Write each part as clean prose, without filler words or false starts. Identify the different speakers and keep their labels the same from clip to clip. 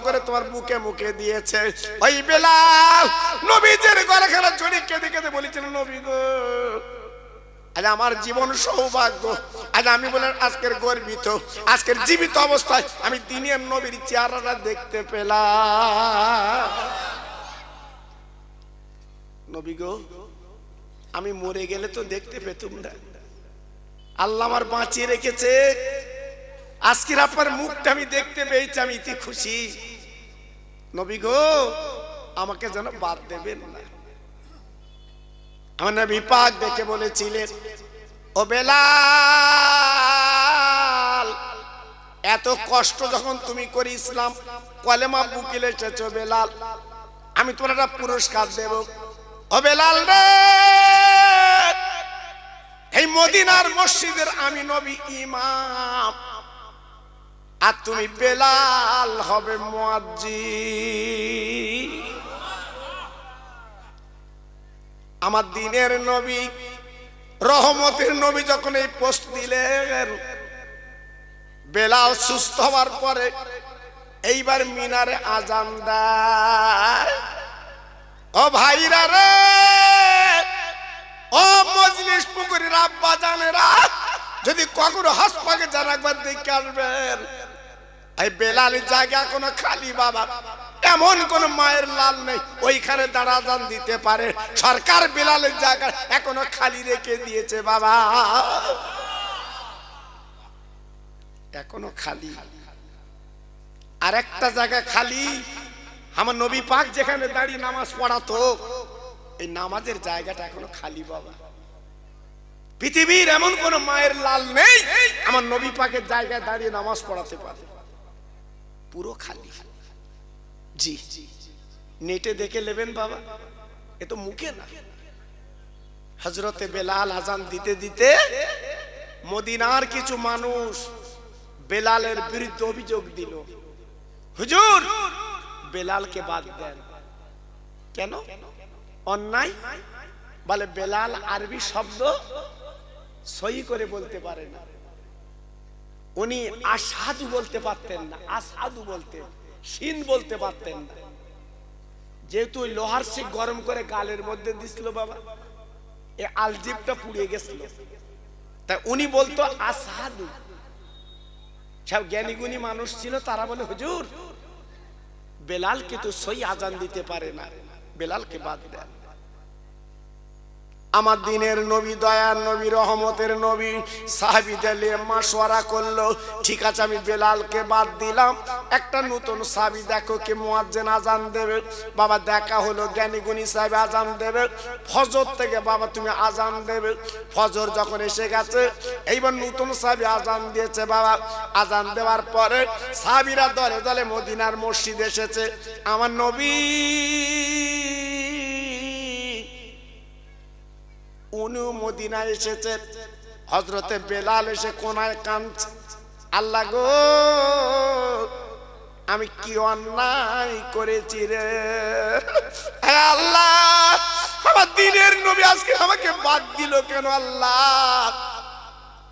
Speaker 1: করে তোমার বুকে মুখে দিয়েছে। ওই বেলাল নবীজির গলাখানা জড়িয়ে কেঁদে কেঁদে বলেছিল, নবী গো, আজ আমার জীবন সৌভাগ্য, আজ আমি বলেন আজকের গর্বিত, আজকের জীবিত অবস্থায় আমি দিনের নবীর চেহারাটা দেখতে পেলাম। নবী গো, আমি মরে গেলে তো দেখতে পেতুম না, আল্লাহ আমার বাঁচিয়ে রেখেছে, আজকের আপনার মুখটা আমি দেখতে পেয়েছি, আমি ইতি খুশি। নবী গো, আমাকে যেন বাদ দেবেন না। আমার নবী পাক দেখে বলেছিলেন, ও বেলাল, এত কষ্ট যখন তুমি করে ইসলাম কলেমা বুকিলে এসেছো বেলাল, আমি তোমার একটা পুরস্কার দেব। ও বেলাল রে, এই মদিনার মসজিদের আমি নবী ইমাম, আর তুমি বেলাল হবে মুয়াজ্জিন। আমার দিনের নবী, রহমতের নবী যখন এই পোস্ট দিলেন, বেলাল সুস্থ হওয়ার পরে এইবার মিনারে আজান দেয়। ও ভাইরা রে, ও মজলিস পুকুরের আব্বা জানেরা, যদি কখনো হাসপাকে যান একবার দেখে আসবেন, এই বেলালের জায়গা এখনো খালি বাবা, এমন কোন মায়ের লাল নেই ওইখানে দাঁড়া আজান দিতে পারে। সরকার বেলালের জায়গা এখনো খালি রেখে দিয়েছে বাবা, এখনো খালি। আর একটা জায়গা খালি, আমার নবী পাক যেখানে দাঁড়িয়ে নামাজ পড়াতো, এই নামাজের জায়গাটা এখনো খালি বাবা। পৃথিবীর এমন কোন মায়ের লাল নেই আমার নবী পাকের জায়গায় দাঁড়িয়ে নামাজ পড়াতে পারে, পুরো খালি। জি, নেটে দেখে নেবেন বাবা, এ তো মুখে না। হযরতে বেলাল আজান দিতে দিতে মদিনার কিছু মানুষ বেলালের বিরুদ্ধে অভিযোগ দিল, হুজুর বেলালকে বাদ দেন। কেন? অন্যায় বলে, বেলাল আরবি শব্দ সহি করে বলতে পারে না, উনি আশহাদু বলতে পারতেন না, আসাদু বলতেন, শিন বলতে পারতেন না। যেহেতু লোহার শিক গরম করে গালের মধ্যে দিছিল বাবা, এই আলজিবটা পুড়িয়ে গেছিল, তাই উনি বলতো আসাদু। সব জ্ঞানী গুণী মানুষ ছিল, তারা বলে হুজুর বেলালকে তো সহি আজান দিতে পারে না, বেলালকে বাদ দেন। আমার দিনের নবী, দয়ার নবী, রহমতের নবী সাহাবীদের নিয়ে মাশওয়ারা করলো, ঠিক আছে আমি বেলালকে বাদ দিলাম, একটা নতুন সাহাবী দেখো কে মুয়াজ্জিন আজান দেবে। বাবা দেখা হলো, জ্ঞানী গুণী সাহেব আজান দেবে ফজর থেকে, বাবা তুমি আজান দেবে। ফজর যখন এসে গেছে, এইবার নতুন সাহাবী আজান দিয়েছে বাবা। আজান দেওয়ার পরে সাহাবীরা দলে দলে মদিনার মসজিদে এসেছে। আমার নবী উনি মদিনায় এসেছে, হযরতে বেলাল এসে কোনায় কাঁদছে, আল্লাহ গো আমি কি অন্যায় করেছি রে, হে আল্লাহ আমার দিনের নবী আজকে আমাকে বাদ দিল কেন আল্লাহ,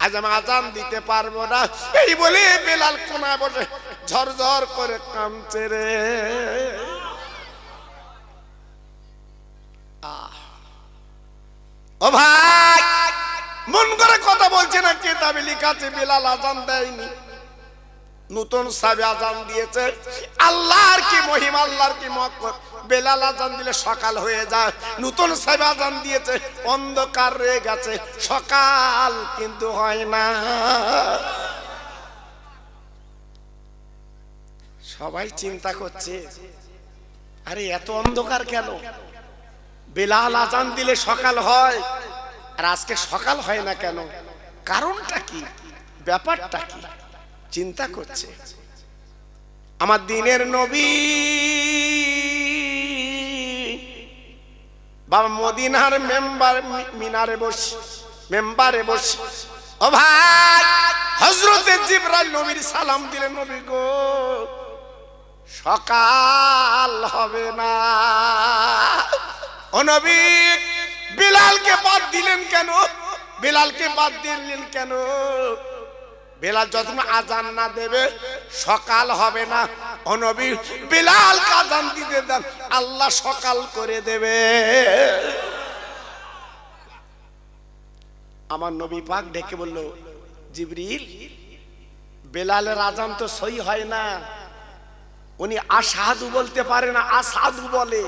Speaker 1: আজ আমি আজান দিতে পারবো না। এই বলে বেলাল কোনায় বসে ঝরঝর করে কাঁদছে রে। ও ভাই, মন করে কথা বলছে না, কিতাবে লেখা আছে বেলাল আজান দেয়নি, নতুন সাহাবী আজান দিয়েছে। আল্লাহর কি মহিমা, আল্লাহর কি মহত্ব, বেলাল আজান দিলে সকাল হয়ে যায়, নতুন সাহাবী আজান দিয়েছে অন্ধকার রয়ে গেছে, সকাল কিন্তু হয় না। সবাই চিন্তা করছে আরে এত অন্ধকার কেন, বেলাল আজান দিলে সকাল হয় আর আজকে সকাল হয় না কেন, কারণটা কি, ব্যাপারটা কি, চিন্তা করছে। আমার দিনের নবী বাবা মদিনার মেম্বারে বসে, ও ভাই হযরতে জিবরাইল নবীর সালাম দিলেন, নবী গো সকাল হবে না। ও নবী বেলালকে বাদ দিলেন কেন, বেলালকে বাদ দিলেন কেন? বেলাল যতক্ষণ আজান না দেবে সকাল হবে না। ও ও নবী বিলাল আযান দিতে দেন, আল্লাহ সকাল করে দেবে। আমার নবী পাক ডেকে বলল, জিবরিল, বেলালের আযান তো সহি হয় না, উনি আশহাদু বলতে পারে না, আসাদু বলে,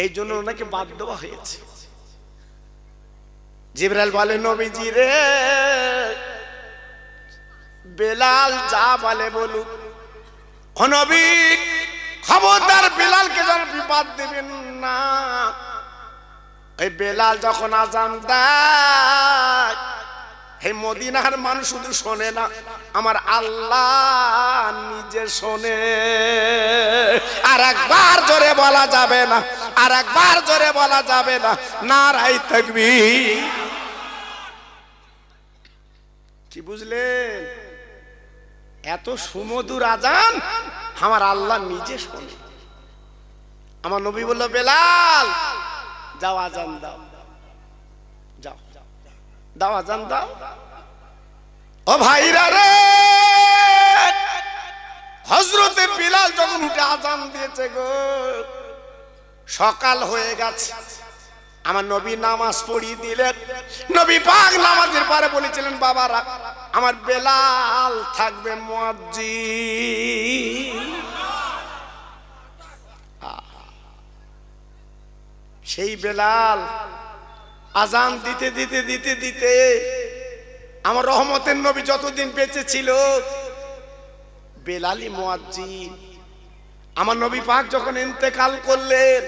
Speaker 1: এই জন্য ওনাকে বাদ দেওয়া হয়েছে। জিবরাইল বলে, নবীজি রে, বেলাল যা বলে বলুক। ও নবী, খবরদার বেলালকে যেন বিপদ দেবেন না। এই বেলাল যখন আযান দেয়, এই মদিনার মানুষ শুধু শোনে না, আমার আল্লাহ নিজে শোনে। আর একবার জোরে বলা যাবে না, আর একবার জোরে বলা যাবে না, নারায়ে তাকবীর। কি বুঝলেন? এত সুমধুর আযান আমার আল্লাহ নিজে শোনে। আমার নবী বলল, বেলাল যাও আযান দাও, যাও দাও আযান দাও। ও ভাইরা রে, হযরতে বিলাল যখন উঠে আযান দিয়েছে গো, সকাল হয়ে গেছে। আমার নবী নামাজ পড়িয়ে দিলেন। নবী পাক নামাজের পরে বলেছিলেন, বাবারা, আমার বেলাল থাকবে মুয়াজ্জিন। সেই বেলাল আযান দিতে দিতে দিতে দিতে আমার রহমতের নবী যতদিন বেঁচে ছিল, বেলালই মুয়াজ্জিন। আমার নবী পাক যখন ইন্তেকাল করলেন,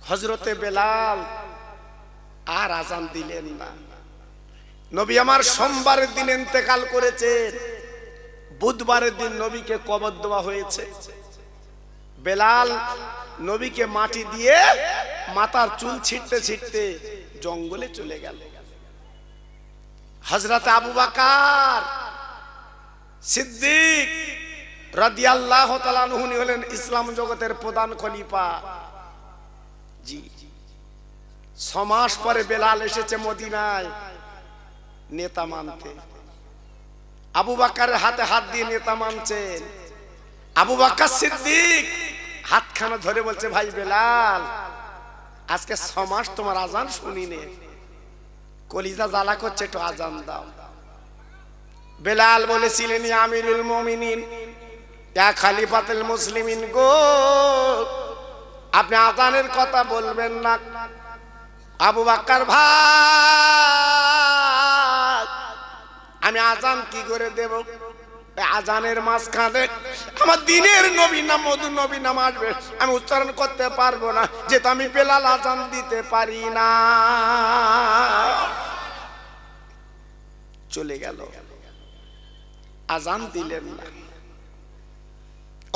Speaker 1: হযরতে বেলাল আর আযান দিলেন না। নবী আমার সোমবারের দিন ইন্তেকাল করেছেন, বুধবারের দিন নবীকে কবর দেওয়া হয়েছে। বেলাল নবীকে মাটি দিয়ে মাথার চুল ছিটতে ছিটতে জঙ্গলে চলে গেল। হযরত আবু বকর সিদ্দিক রাদিয়াল্লাহু তাআলা আনহু হলেন ইসলাম জগতের প্রধান খলিফা। জি, 6 মাস পরে বেলাল এসেছে মদিনায় নেতা মানতে। আবু বকরের হাতে হাত দিয়ে নেতা মানছেন। আবু বকর সিদ্দিক হাতখানা ধরে বলছে, ভাই বেলাল, আজকে 6 মাস তোমার আযান শুনি নে, কলিজা জ্বালা করছে, একটু আযান দাও। বেলাল বলেছিলেন, ইয়া আমিরুল মুমিনিন, ইয়া খলিফাতুল মুসলিমিন গো, আপনি আযানের কথা বলবেন না। আবু বকর ভাই, আমি আযান কি করে দেব? আযানের মাঝখানে আমার দিনের নবী নাম, মধু নবী নাম আসবে, আমি উচ্চারণ করতে পারবো না, যেহেতু আমি বেলাল আযান দিতে পারি না। চলে গেল, আযান দিলেন না।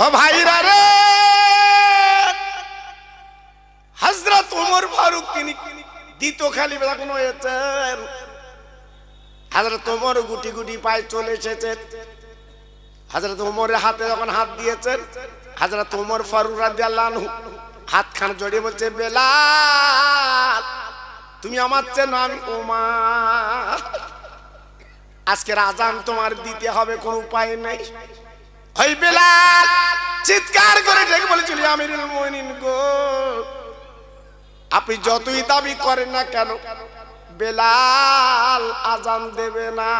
Speaker 1: ও ভাইরা রে, হযরত ওমর ফারুক তিনি দ্বিতীয় খলিফা যখন হয়েছেন, হযরত ওমর গুটি গুটি পায়ে চলে এসেছেন। হযরত ওমরের হাতে যখন হাত দিয়েছেন, হযরত ওমর ফারুক রাদিয়াল্লাহু আনহু হাতখান জড়িয়ে বলছে, বেলাল, তুমি আমার চেনো, আমি ওমর, আজকের আযান তোমার দিতে হবে, কোনো উপায় নেই। ওই বেলাল চিৎকার করে ডেকে বলেছিল, আমিরুল মুমিনিন গো, আপনি যতই দাবি করেন না কেন, বেলাল আযান দেবে না।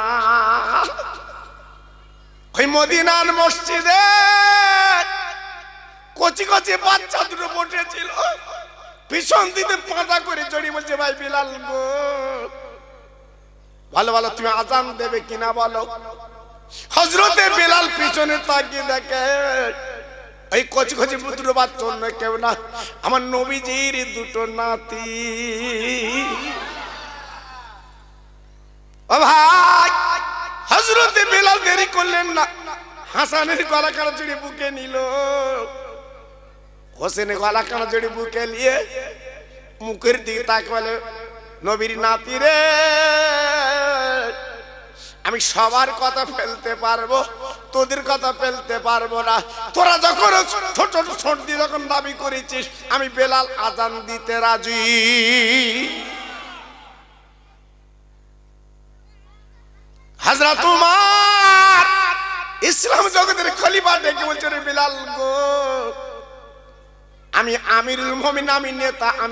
Speaker 1: ওই মদিনার মসজিদে কচি কচি বাচ্চা দুটো বসেছিল, পিছন দিতে পাঁজা করে জড়িয়ে বলছে, ভাই বেলাল গো, ভালো ভালো তুমি আযান দেবে কিনা বলো। হযরতে বেলাল পিছনে তাকিয়ে দেখে, এই কচি কচি দুটো বাচ্চা অন্য কেউ না, আমার নবীজির দুটো নাতি। ও ভাই, হযরতে বেলাল দেরি করলেন না, হাসানের গলা কাটা জড়িয়ে বুকে নিল, হোসেনের গলা কাটা জড়িয়ে বুকে নিয়ে মুখের দিকে তাকে বলে, নবীর নাতি রে, আমি সবার কথা ফেলতে পারবো, তোদের কথা ফেলতে পারবো না। তোরা যখন ছোট ছোট দিয়ে যখন দাবি করেছিস, আমি বেলাল আযান দিতে রাজি। হযরত উমর ইসলাম জগতের খলিফা ডেকে বলছে রে বিলাল গো, আমি আমিরুল মুমিনিন, আমি নেতা, আমি